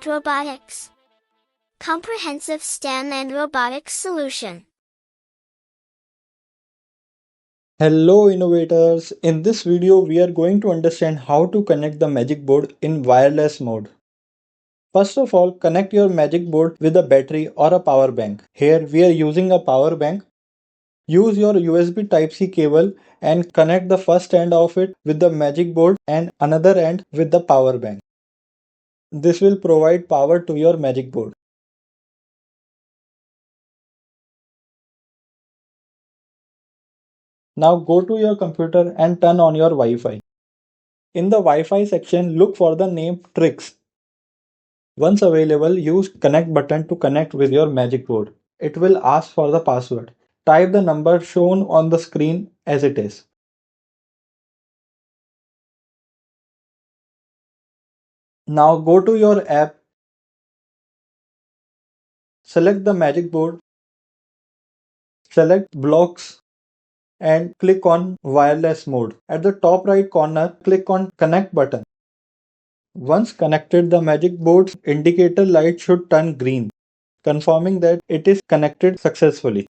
Edusoft Robotics. Comprehensive STEM and robotics solution. Hello innovators, in this video we are going to understand how to connect the Magic Board in wireless mode. First of all, connect your Magic Board with a battery or a power bank. Here we are using a power bank. Use your USB Type-C cable and connect the first end of it with the Magic Board and another end with the power bank. This will provide power to your Magic Board. Now go to your computer and turn on your Wi-Fi. In the Wi-Fi section, look for the name Trix. Once available, use connect button to connect with your Magic Board. It will ask for the password. Type the number shown on the screen as it is. Now go to your app, select the Magic Board, select blocks and click on wireless mode. At the top right corner, click on connect button. Once connected, the Magic Board's indicator light should turn green, confirming that it is connected successfully.